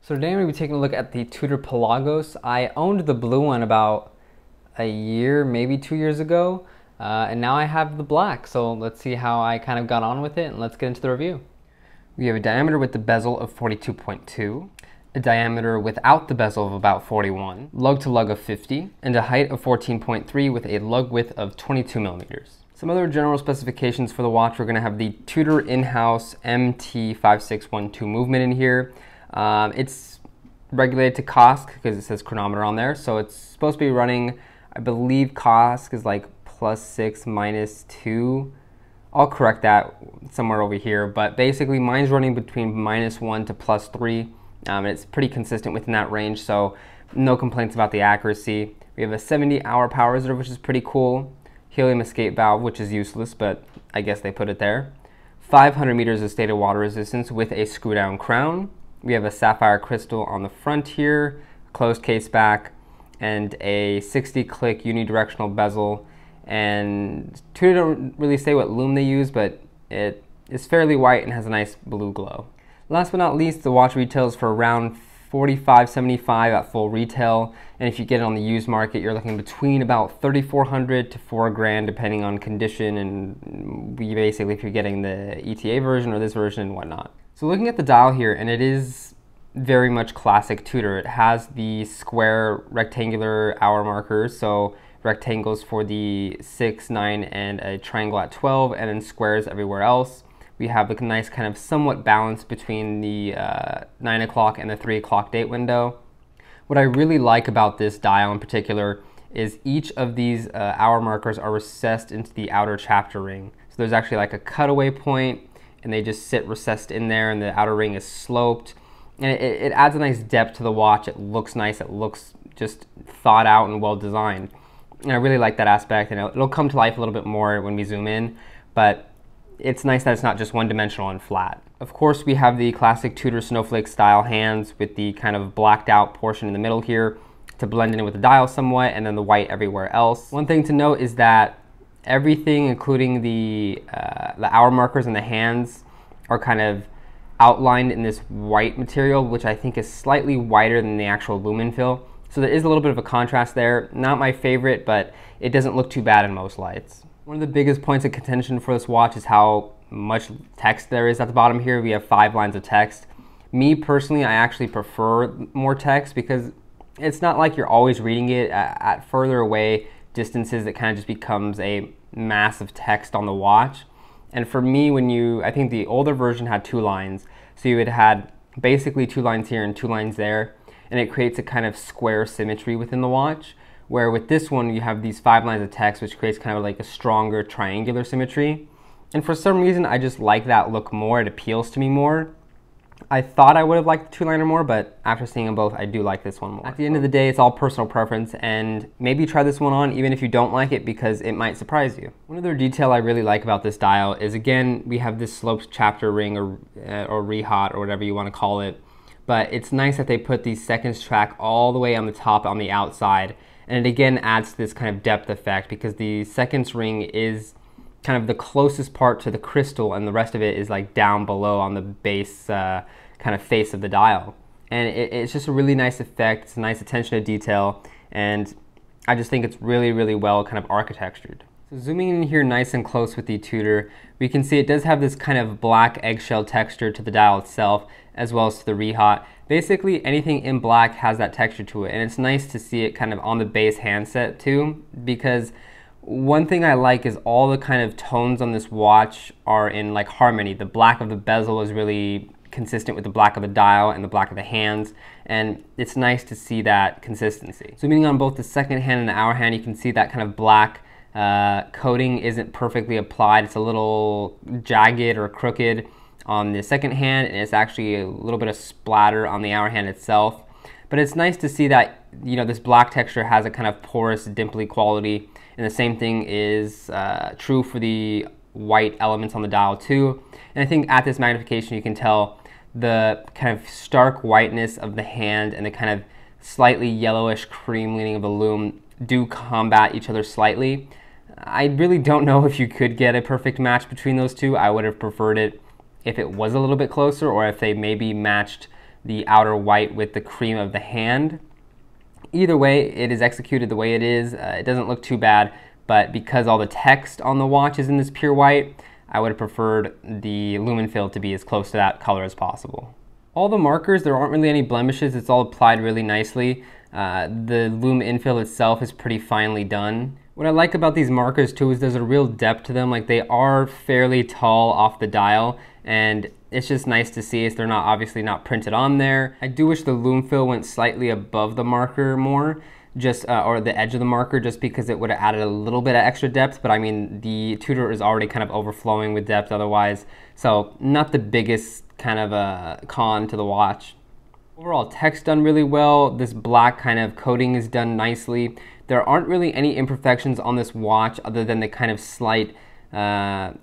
So today I'm going to be taking a look at the Tudor Pelagos. I owned the blue one about a year, maybe 2 years ago, and now I have the black. So let's see how I kind of got on with it, and let's get into the review. We have a diameter with the bezel of 42.2, a diameter without the bezel of about 41, lug to lug of 50, and a height of 14.3 with a lug width of 22 millimeters. Some other general specifications for the watch: we're going to have the Tudor in-house MT5612 movement in here. It's regulated to COSC because it says chronometer on there, so it's supposed to be running, I believe COSC is like +6, -2. I'll correct that somewhere over here, but basically mine's running between -1 to +3. It's pretty consistent within that range, so no complaints about the accuracy. We have a 70-hour power reserve, which is pretty cool. Helium escape valve, which is useless, but I guess they put it there. 500 meters of stated water resistance with a screw-down crown. We have a sapphire crystal on the front here, closed case back, and a 60-click unidirectional bezel. And Tudor don't really say what lume they use, but it is fairly white and has a nice blue glow. Last but not least, the watch retails for around $45.75 at full retail, and if you get it on the used market, you're looking between about $3,400 to $4,000 depending on condition, and basically if you're getting the ETA version or this version and whatnot. So looking at the dial here, and it is very much classic Tudor. It has the square rectangular hour markers, so rectangles for the 6, 9, and a triangle at 12, and then squares everywhere else. We have a nice kind of somewhat balance between the 9 o'clock and the 3 o'clock date window. What I really like about this dial in particular is each of these hour markers are recessed into the outer chapter ring. So there's actually like a cutaway point, and they just sit recessed in there, and the outer ring is sloped. And it adds a nice depth to the watch. It looks nice. It looks just thought out and well designed. And I really like that aspect, and it'll come to life a little bit more when we zoom in, but it's nice that it's not just one-dimensional and flat. Of course, we have the classic Tudor snowflake style hands with the kind of blacked out portion in the middle here to blend in with the dial somewhat, and then the white everywhere else. One thing to note is that everything, including the hour markers and the hands, are kind of outlined in this white material, which I think is slightly whiter than the actual lumen fill. So there is a little bit of a contrast there. Not my favorite, but it doesn't look too bad in most lights. One of the biggest points of contention for this watch is how much text there is at the bottom here. We have 5 lines of text. Me personally, I actually prefer more text because it's not like you're always reading it. At further away distances, it kind of just becomes a mass of text on the watch. And for me, I think the older version had 2 lines. So you had had basically 2 lines here and 2 lines there, and it creates a kind of square symmetry within the watch. Where with this one, you have these 5 lines of text, which creates kind of like a stronger triangular symmetry. And for some reason, I just like that look more. It appeals to me more. I thought I would have liked the 2-liner more, but after seeing them both, I do like this one more. At the end of the day, it's all personal preference, and maybe try this one on even if you don't like it, because it might surprise you. One other detail I really like about this dial is, again, we have this sloped chapter ring or rehaut or whatever you want to call it. But it's nice that they put the seconds track all the way on the top on the outside. And it again adds to this kind of depth effect because the seconds ring is kind of the closest part to the crystal, and the rest of it is like down below on the base kind of face of the dial. And it's just a really nice effect. It's a nice attention to detail, and I just think it's really, really well kind of architectured. So zooming in here nice and close with the Tudor, we can see it does have this kind of black eggshell texture to the dial itself, as well as to the rehaut. Basically anything in black has that texture to it, and it's nice to see it kind of on the base handset too, because one thing I like is all the kind of tones on this watch are in like harmony. The black of the bezel is really consistent with the black of the dial and the black of the hands, and it's nice to see that consistency. Zooming on both the second hand and the hour hand, you can see that kind of black coating isn't perfectly applied. It's a little jagged or crooked on the second hand, and it's actually a little bit of splatter on the hour hand itself. But it's nice to see that, you know, this black texture has a kind of porous, dimply quality, and the same thing is true for the white elements on the dial too. And I think at this magnification you can tell the kind of stark whiteness of the hand and the kind of slightly yellowish cream leaning of the lume do combat each other slightly. I really don't know if you could get a perfect match between those two. I would have preferred it if it was a little bit closer, or if they maybe matched the outer white with the cream of the hand. Either way, it is executed the way it is. It doesn't look too bad, but because all the text on the watch is in this pure white, I would have preferred the Lume fill to be as close to that color as possible. All the markers, there aren't really any blemishes. It's all applied really nicely. The Lume infill itself is pretty finely done. What I like about these markers too is there's a real depth to them. Like, they are fairly tall off the dial, and it's just nice to see as they're not obviously not printed on there. I do wish the Lume fill went slightly above the marker more, just or the edge of the marker, just because it would have added a little bit of extra depth. But I mean, the Tudor is already kind of overflowing with depth otherwise, so not the biggest kind of a con to the watch. Overall, text done really well. This black kind of coating is done nicely. There aren't really any imperfections on this watch other than the kind of slight, I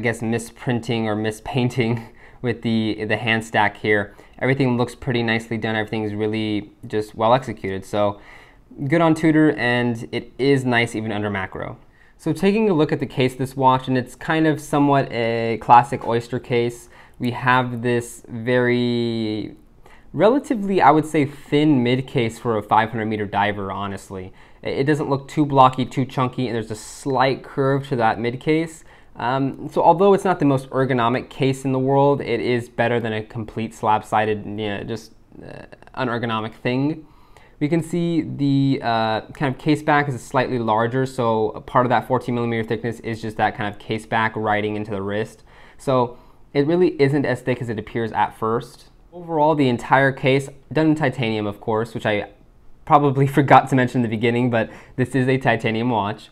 guess, misprinting or mispainting with the hand stack here. Everything looks pretty nicely done. Everything is really just well executed. So good on Tudor, and it is nice even under macro. So taking a look at the case of this watch, and it's kind of somewhat a classic oyster case. We have this very relatively, I would say, thin mid case for a 500-meter diver, honestly. It doesn't look too blocky, too chunky, and there's a slight curve to that mid case. So although it's not the most ergonomic case in the world, it is better than a complete slab-sided, just unergonomic thing. We can see the kind of case back is slightly larger, so a part of that 14mm thickness is just that kind of case back riding into the wrist. So it really isn't as thick as it appears at first. Overall, the entire case, done in titanium, of course, which I probably forgot to mention in the beginning, but this is a titanium watch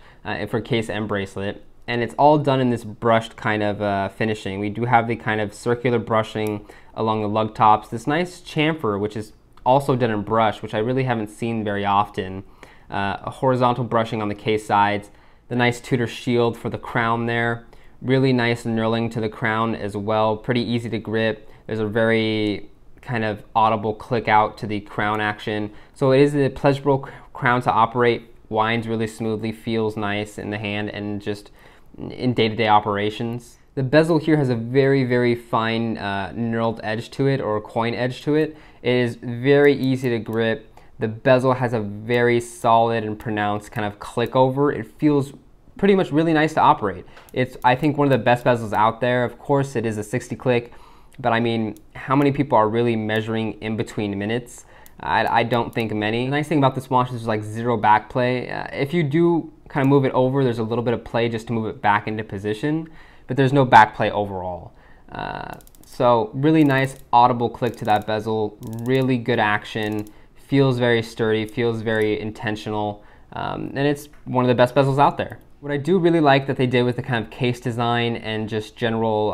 for case and bracelet. And it's all done in this brushed kind of finishing. We do have the kind of circular brushing along the lug tops. This nice chamfer, which is also done in brush, which I really haven't seen very often. A horizontal brushing on the case sides. The nice Tudor shield for the crown there. Really nice knurling to the crown as well. Pretty easy to grip. There's a very kind of audible click out to the crown action. So it is a pleasurable crown to operate, winds really smoothly, feels nice in the hand and just in day-to-day operations. The bezel here has a very, very fine knurled edge to it, or a coin edge to it. It is very easy to grip. The bezel has a very solid and pronounced kind of click over. It feels pretty much really nice to operate. It's, I think, one of the best bezels out there. Of course, it is a 60 click. But I mean, how many people are really measuring in between minutes? I don't think many. The nice thing about this watch is there's like zero back play. If you do kind of move it over, there's a little bit of play just to move it back into position, but there's no back play overall. So really nice audible click to that bezel, really good action, feels very sturdy, feels very intentional, and it's one of the best bezels out there. What I do really like that they did with the kind of case design and just general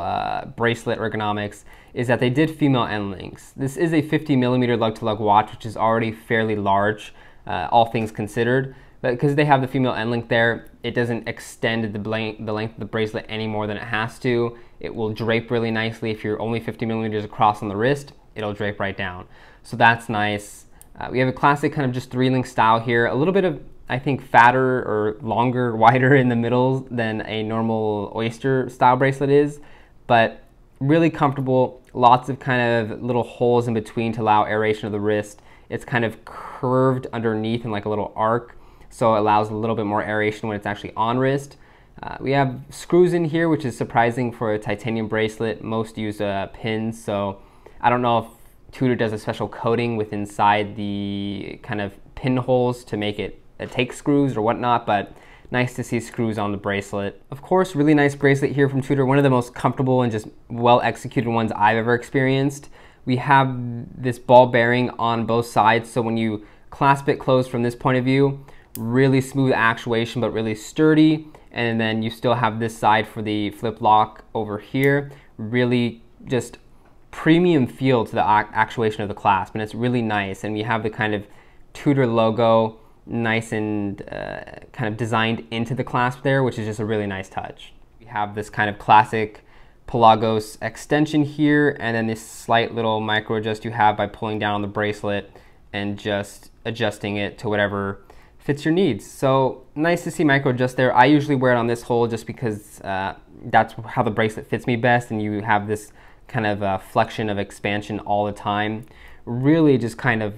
bracelet ergonomics is that they did female end links. This is a 50mm lug-to-lug watch, which is already fairly large, all things considered. But because they have the female end link there, it doesn't extend the length of the bracelet any more than it has to. It will drape really nicely. If you're only 50mm across on the wrist, it'll drape right down. So that's nice. We have a classic kind of just 3-link style here. A little bit of, I think, fatter or longer, wider in the middle than a normal oyster style bracelet is, but really comfortable. Lots of kind of little holes in between to allow aeration of the wrist. It's kind of curved underneath in like a little arc, so it allows a little bit more aeration when it's actually on wrist. We have screws in here, which is surprising for a titanium bracelet. Most use pins, so I don't know if Tudor does a special coating with inside the kind of pinholes to make it take screws or whatnot, but nice to see screws on the bracelet. Of course, really nice bracelet here from Tudor, one of the most comfortable and just well executed ones I've ever experienced. We have this ball bearing on both sides, so when you clasp it closed from this point of view, really smooth actuation but really sturdy, and then you still have this side for the flip lock over here. Really just premium feel to the actuation of the clasp, and it's really nice. And we have the kind of Tudor logo nice and kind of designed into the clasp there, which is just a really nice touch. We have this kind of classic Pelagos extension here, and then this slight little micro adjust you have by pulling down on the bracelet and just adjusting it to whatever fits your needs. So nice to see micro adjust there. I usually wear it on this hole just because that's how the bracelet fits me best, and you have this kind of flexion of expansion all the time. Really just kind of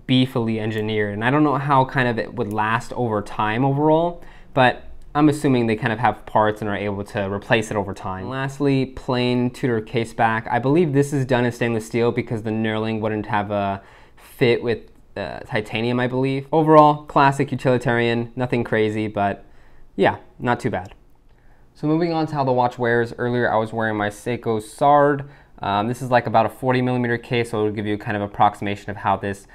beefily engineered, and I don't know how kind of it would last over time overall, but I'm assuming they kind of have parts and are able to replace it over time. And lastly, plain Tudor case back. I believe this is done in stainless steel because the knurling wouldn't have a fit with titanium, I believe. Overall, classic utilitarian, nothing crazy, but yeah, not too bad. So moving on to how the watch wears. Earlier I was wearing my Seiko Sard. This is like about a 40mm case, so it'll give you a kind of approximation of how this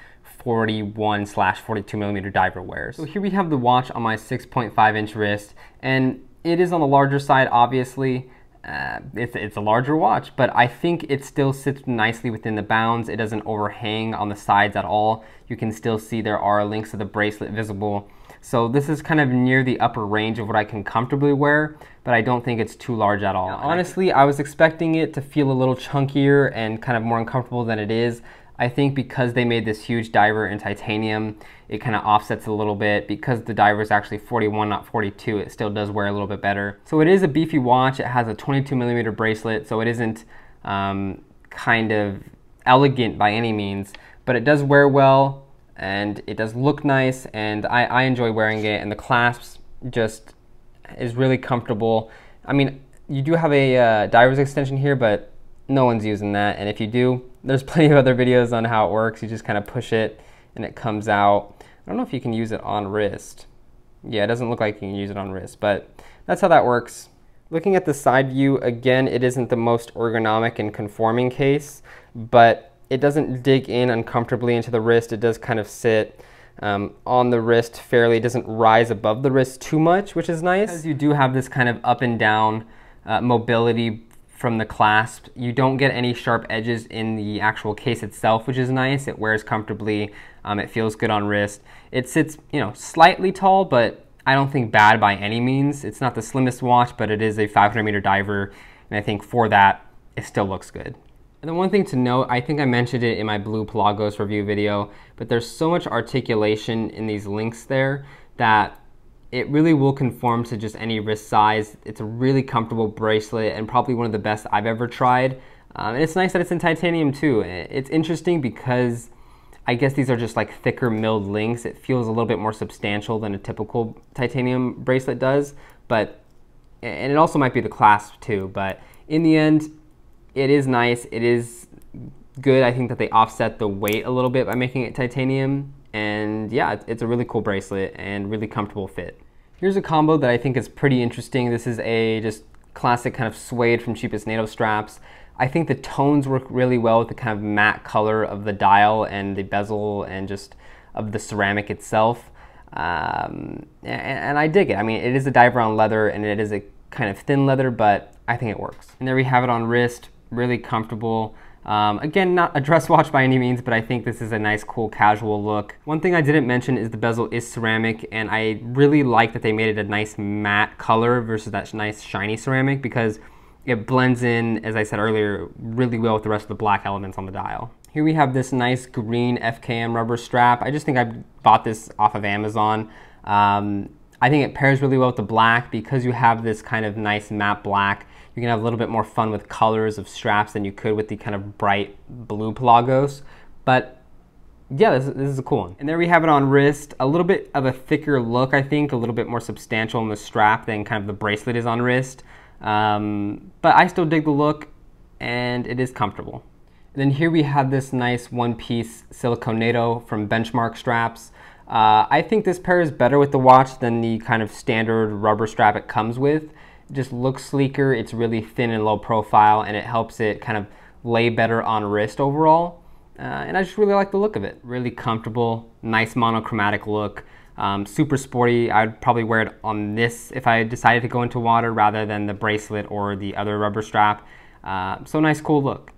41/42mm diver wears. So here we have the watch on my 6.5-inch wrist, and it is on the larger side, obviously. It's a larger watch, but I think it still sits nicely within the bounds. It doesn't overhang on the sides at all. You can still see there are links to the bracelet visible. So this is kind of near the upper range of what I can comfortably wear, but I don't think it's too large at all. Now, honestly, I was expecting it to feel a little chunkier and kind of more uncomfortable than it is. I think because they made this huge diver in titanium, it kind of offsets a little bit. Because the diver is actually 41, not 42, it still does wear a little bit better. So it is a beefy watch. It has a 22mm bracelet, so it isn't kind of elegant by any means, but it does wear well, and it does look nice, and I enjoy wearing it, and the clasps just is really comfortable. I mean, you do have a diver's extension here, but no one's using that, and if you do, there's plenty of other videos on how it works. You just kind of push it and it comes out. I don't know if you can use it on wrist. Yeah, it doesn't look like you can use it on wrist, but that's how that works. Looking at the side view, again, it isn't the most ergonomic and conforming case, but it doesn't dig in uncomfortably into the wrist. It does kind of sit on the wrist fairly. It doesn't rise above the wrist too much, which is nice. Because you do have this kind of up and down mobility from the clasp. You don't get any sharp edges in the actual case itself, which is nice. It wears comfortably. It feels good on wrist. It sits, slightly tall, but I don't think bad by any means. It's not the slimmest watch, but it is a 500-meter diver, and I think for that, it still looks good. And then one thing to note, I think I mentioned it in my blue Pelagos review video, but there's so much articulation in these links there that it really will conform to just any wrist size. It's a really comfortable bracelet and probably one of the best I've ever tried. And it's nice that it's in titanium too. It's interesting because I guess these are just like thicker milled links. It feels a little bit more substantial than a typical titanium bracelet does, and it also might be the clasp too, but in the end, it is nice. It is good. I think that they offset the weight a little bit by making it titanium. And yeah, it's a really cool bracelet and really comfortable fit. Here's a combo that I think is pretty interesting. This is a just classic kind of suede from cheapest Nato straps. I think the tones work really well with the kind of matte color of the dial and the bezel and just of the ceramic itself. And I dig it. I mean, it is a diver on leather and it is a kind of thin leather, but I think it works. And there we have it on wrist, really comfortable. Again, not a dress watch by any means, but I think this is a nice, cool, casual look. One thing I didn't mention is the bezel is ceramic, and I really like that they made it a nice matte color versus that nice shiny ceramic because it blends in, as I said earlier, really well with the rest of the black elements on the dial. Here we have this nice green FKM rubber strap. I just think I bought this off of Amazon. I think it pairs really well with the black because you have this kind of nice matte black. You can have a little bit more fun with colors of straps than you could with the kind of bright blue Pelagos. But yeah, this is a cool one. And there we have it on wrist. A little bit of a thicker look, I think, a little bit more substantial in the strap than kind of the bracelet is on wrist. But I still dig the look, and it is comfortable. And then here we have this nice one-piece silicone Nato from Benchmark straps. I think this pairs better with the watch than the kind of standard rubber strap it comes with. It just looks sleeker, it's really thin and low profile, and it helps it kind of lay better on wrist overall. And I just really like the look of it. Really comfortable, nice monochromatic look, super sporty. I'd probably wear it on this if I decided to go into water rather than the bracelet or the other rubber strap. So nice, cool look.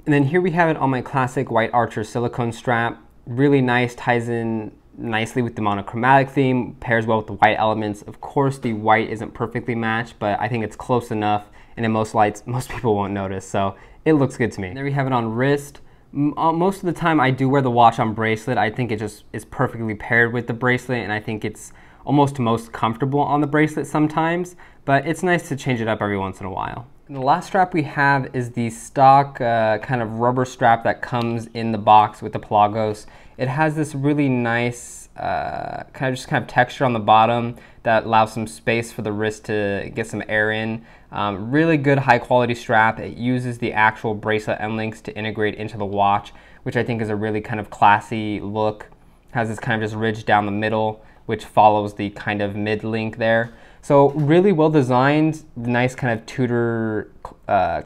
And then here we have it on my classic white Archer silicone strap. Really nice, ties in nicely with the monochromatic theme, pairs well with the white elements. Of course, the white isn't perfectly matched, but I think it's close enough, and in most lights, most people won't notice, so it looks good to me. There we have it on wrist. Most of the time I do wear the watch on bracelet. I think it just is perfectly paired with the bracelet, and I think it's almost most comfortable on the bracelet sometimes, but it's nice to change it up every once in a while. And the last strap we have is the stock kind of rubber strap that comes in the box with the Pelagos. It has this really nice kind of texture on the bottom that allows some space for the wrist to get some air in. Really good high quality strap. It uses the actual bracelet end links to integrate into the watch, which I think is a really kind of classy look. Has this kind of just ridge down the middle, which follows the kind of mid link there. So really well designed, nice kind of Tudor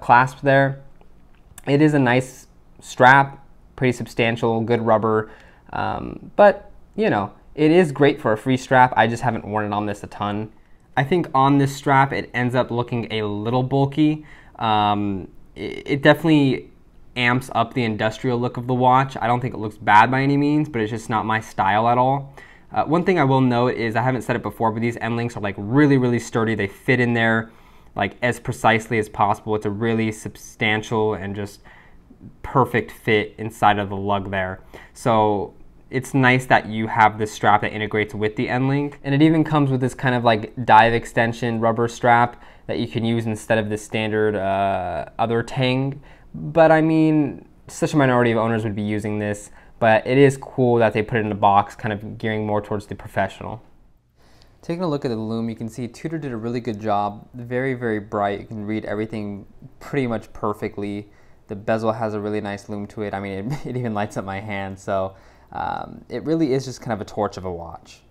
clasp there. It is a nice strap, pretty substantial, good rubber, but you know, it is great for a free strap. I just haven't worn it on this a ton. I think on this strap it ends up looking a little bulky. It definitely amps up the industrial look of the watch. I don't think it looks bad by any means, but it's just not my style at all. One thing I will note is, I haven't said it before, but these end links are like really sturdy. They fit in there like as precisely as possible. It's a really substantial and just perfect fit inside of the lug there. So it's nice that you have this strap that integrates with the end link. And it even comes with this kind of like dive extension rubber strap that you can use instead of the standard other tang. But I mean, such a minority of owners would be using this. But it is cool that they put it in a box, kind of gearing more towards the professional. Taking a look at the Lume, you can see Tudor did a really good job. Very bright. You can read everything pretty much perfectly. The bezel has a really nice lume to it. I mean, it even lights up my hand. So it really is just kind of a torch of a watch.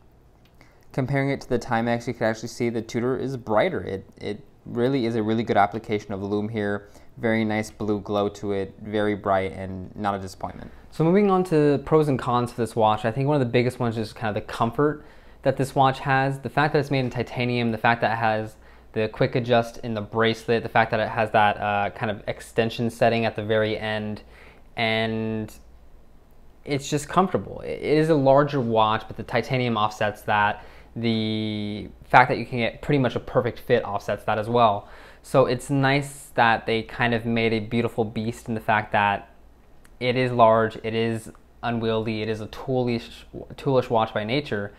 Comparing it to the Timex, you can actually see the Tudor is brighter. It really is a really good application of the lume here. Very nice blue glow to it, very bright, and not a disappointment. So moving on to pros and cons for this watch, I think one of the biggest ones is kind of the comfort that this watch has. The fact that it's made in titanium, the fact that it has the quick adjust in the bracelet, the fact that it has that kind of extension setting at the very end, and it's just comfortable. It is a larger watch, but the titanium offsets that. The fact that you can get pretty much a perfect fit offsets that as well. So it's nice that they kind of made a beautiful beast in the fact that it is large, it is unwieldy, it is a toolish watch by nature,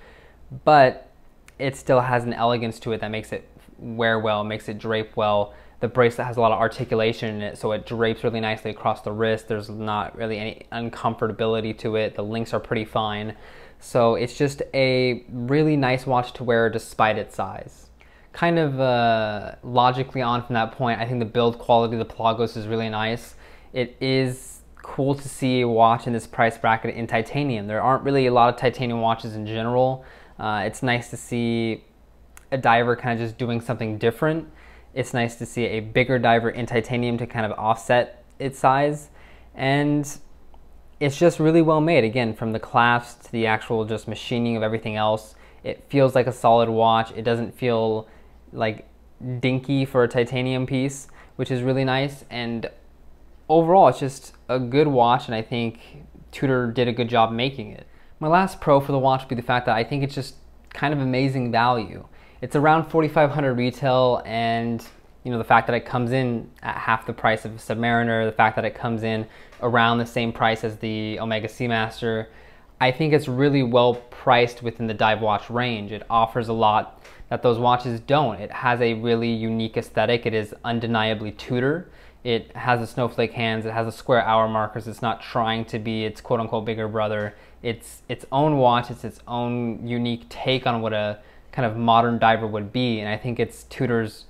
but it still has an elegance to it that makes it wear well, makes it drape well. The bracelet has a lot of articulation in it, so it drapes really nicely across the wrist. There's not really any uncomfortability to it. The links are pretty fine. So it's just a really nice watch to wear despite its size. Kind of logically on from that point, I think the build quality of the Pelagos is really nice. It is cool to see a watch in this price bracket in titanium. There aren't really a lot of titanium watches in general. It's nice to see a diver kind of just doing something different. It's nice to see a bigger diver in titanium to kind of offset its size. And it's just really well made. Again, from the clasp to the actual just machining of everything else, it feels like a solid watch. It doesn't feel like dinky for a titanium piece, which is really nice. And overall, it's just a good watch, and I think Tudor did a good job making it. My last pro for the watch would be the fact that I think it's just kind of amazing value. It's around $4,500 retail, and you know, the fact that it comes in at half the price of a Submariner, the fact that it comes in around the same price as the Omega Seamaster, I think it's really well priced within the dive watch range. It offers a lot that those watches don't. It has a really unique aesthetic. It is undeniably Tudor. It has the snowflake hands. It has the square hour markers. It's not trying to be its quote-unquote bigger brother. It's its own watch. It's its own unique take on what a kind of modern diver would be. And I think it's Tudor's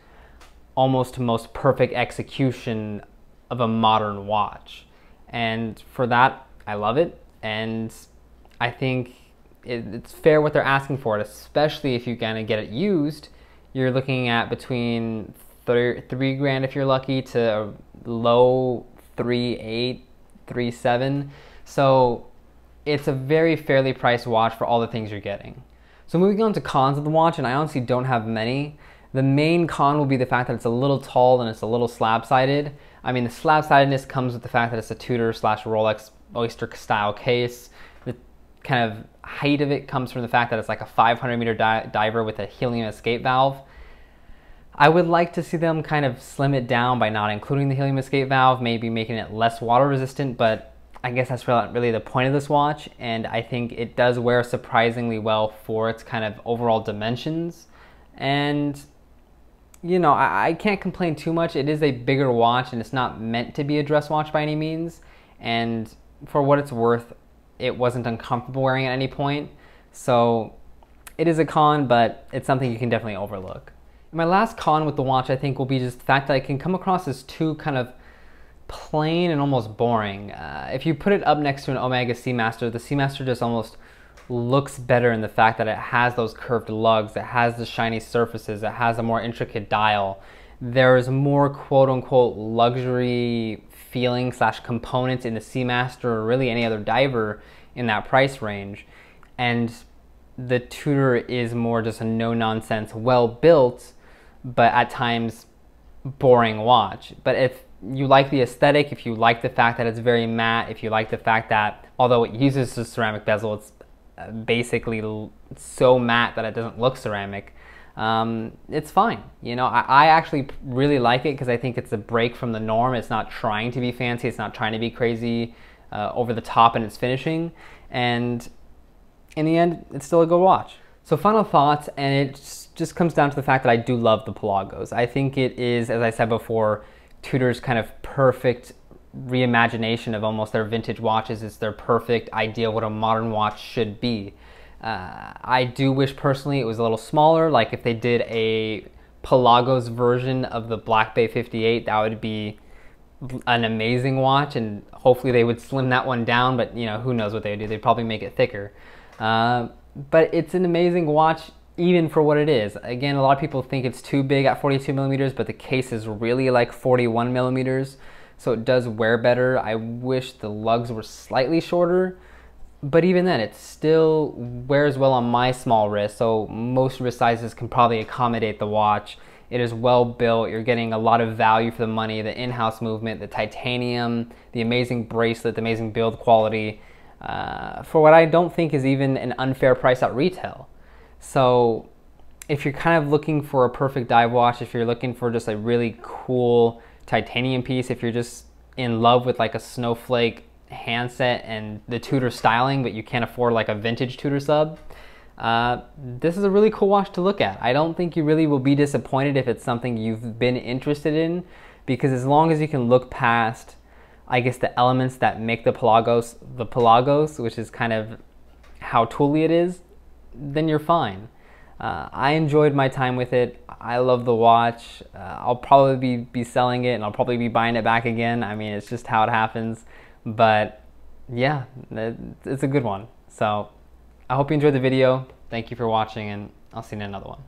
almost most perfect execution of a modern watch. And for that, I love it. And I think it's fair what they're asking for it, especially if you're gonna get it used. You're looking at between $3,000 if you're lucky to a low 3.8, 3.7. So it's a very fairly priced watch for all the things you're getting. So moving on to cons of the watch, and I honestly don't have many. The main con will be the fact that it's a little tall and it's a little slab-sided. I mean, the slab-sidedness comes with the fact that it's a Tudor / Rolex Oyster style case. The kind of height of it comes from the fact that it's like a 500-meter diver with a helium escape valve. I would like to see them kind of slim it down by not including the helium escape valve, maybe making it less water resistant, but I guess that's really the point of this watch, and I think it does wear surprisingly well for its kind of overall dimensions. And you know, I can't complain too much. It is a bigger watch and it's not meant to be a dress watch by any means. And for what it's worth, it wasn't uncomfortable wearing at any point. So it is a con, but it's something you can definitely overlook. My last con with the watch, I think, will be just the fact that it can come across as too kind of plain and almost boring. If you put it up next to an Omega Seamaster, the Seamaster just almost looks better in the fact that it has those curved lugs, it has the shiny surfaces, it has a more intricate dial. There's more quote-unquote luxury feeling / components in the Seamaster or really any other diver in that price range. And the Tudor is more just a no-nonsense, well-built, but at times boring watch. But if you like the aesthetic, if you like the fact that it's very matte, if you like the fact that although it uses a ceramic bezel, it's basically so matte that it doesn't look ceramic, it's fine. You know, I actually really like it because I think it's a break from the norm. It's not trying to be fancy, it's not trying to be crazy over the top in its finishing, and in the end, it's still a good watch. So final thoughts, and it just comes down to the fact that I do love the Pelagos. I think it is, as I said before, Tudor's kind of perfect reimagination of almost their vintage watches. It's their perfect idea what a modern watch should be. I do wish personally it was a little smaller, like if they did a Pelagos version of the Black Bay 58, that would be an amazing watch, and hopefully they would slim that one down, but you know, who knows what they would do. They'd probably make it thicker. But it's an amazing watch even for what it is. Again, a lot of people think it's too big at 42 millimeters, but the case is really like 41 millimeters, so it does wear better. I wish the lugs were slightly shorter, but even then, it still wears well on my small wrist, so most wrist sizes can probably accommodate the watch. It is well built. You're getting a lot of value for the money, the in-house movement, the titanium, the amazing bracelet, the amazing build quality, for what I don't think is even an unfair price at retail. So if you're kind of looking for a perfect dive watch, if you're looking for just a really cool titanium piece, if you're just in love with like a snowflake handset and the Tudor styling, but you can't afford like a vintage Tudor sub, this is a really cool watch to look at. I don't think you really will be disappointed if it's something you've been interested in, because as long as you can look past, I guess, the elements that make the Pelagos, which is kind of how tooly it is, then you're fine. I enjoyed my time with it. I love the watch. I'll probably be selling it, and I'll probably be buying it back again. I mean, it's just how it happens. But yeah, it's a good one. So I hope you enjoyed the video. Thank you for watching, and I'll see you in another one.